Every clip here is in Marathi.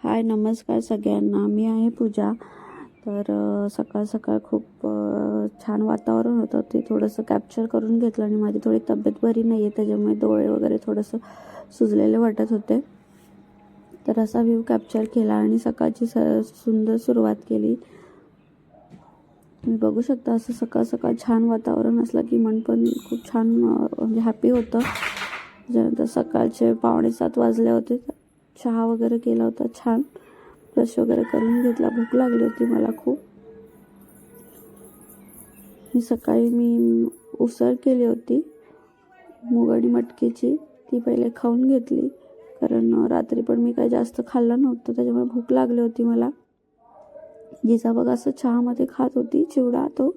हाय नमस्कार सगळ्यांना, मी आहे पूजा. तर सकाळ सकाळ खूप छान वातावरण होतं, ते थोडंसं कॅप्चर करून घेतलं. आणि माझी थोडी तब्येत बरी नाही आहे, त्याच्यामुळे डोळे वगैरे थोडंसं सुजलेले वाटत होते. तर असा व्ह्यू कॅप्चर केला आणि सकाळची सुंदर सुरुवात केली. तुम्ही बघू शकता, असं सकाळ सकाळ छान वातावरण असलं की मन पण खूप छान म्हणजे हॅपी होतं. त्याच्यानंतर सकाळचे 6:45 वाजले होते. चहा वगैरे केला होता, छान ब्रश वगैरे करून घेतला. भूक लागली होती मला खूप. सकाळी उसळ केली होती मूग आणि मटकीची, ती पहिले खाऊन घेतली, कारण रात्री पण मी काही जास्त खाल्लं नव्हतं, त्याच्यामुळे भूक लागली होती मला. जिजा बघ असं चहामध्ये खात होती चिवडा, तो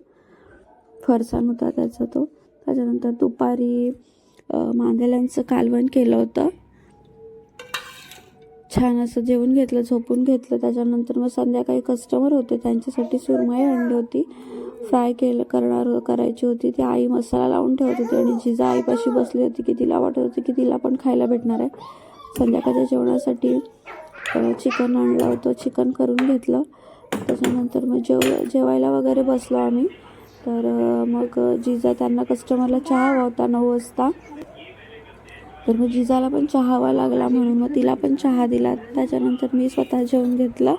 फरसाण होता त्याचा तो. त्याच्यानंतर दुपारी मांदेल्यांचं कालवण केलं होतं, छान असं जेवून घेतलं, झोपून घेतलं. त्याच्यानंतर मग संध्याकाळी कस्टमर होते, त्यांच्यासाठी सुरमई आणली होती, फ्राय करायची होती. ती आई मसाला लावून ठेवत होती आणि जिजा आईपाशी बसली होती की तिला वाटत होती की तिला पण खायला भेटणार आहे. संध्याकाळच्या जेवणासाठी चिकन आणलं होतं, चिकन करून घेतलं. त्याच्यानंतर मग जेवायला वगैरे बसलो आम्ही. तर मग जिजा, त्यांना कस्टमरला चहा हवा होता 9 वाजता, तर मग जिजाला पण चहा हवा लागला, म्हणून मग तिला पण चहा दिला. त्याच्यानंतर मी स्वतः जेवून घेतलं.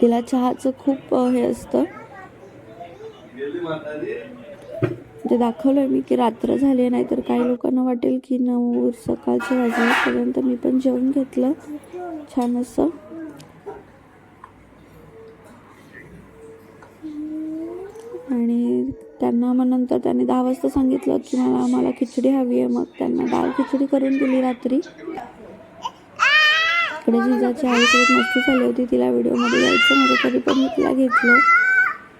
तिला चहाचं खूप हे असतं, ते दाखवलंय मी की रात्र झाली, नाहीतर काही लोकांना वाटेल की 9 सकाळचे वाजले. त्यानंतर मी पण जेवून घेतलं छान असं. आणि त्यांना मग नंतर त्यांनी 10 वाजता सांगितलं की मला खिचडी हवी आहे. मग त्यांना डाळ खिचडी करून दिली रात्री. इकडे जिजाची आईसोबत मस्ती झाली होती, तिला व्हिडिओमध्ये यायचं नव्हतं तरी पण मी तिला घेतलं.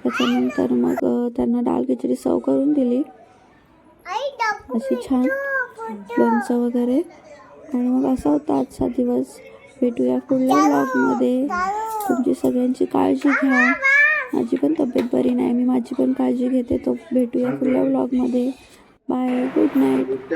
त्याच्यानंतर मग त्यांना डाळ खिचडी सर्व करून दिली, अशी छान लोणचं वगैरे. आणि मग असा होता आजचा दिवस. भेटूया पुढल्या व्लॉगमध्ये. तुमची सगळ्यांची काळजी घ्या. माझी पण तब्येत बरी नाही, मी माझी पण काळजी घेते. तो भेटूया पुढल्या व्लॉगमध्ये. Bye, good night.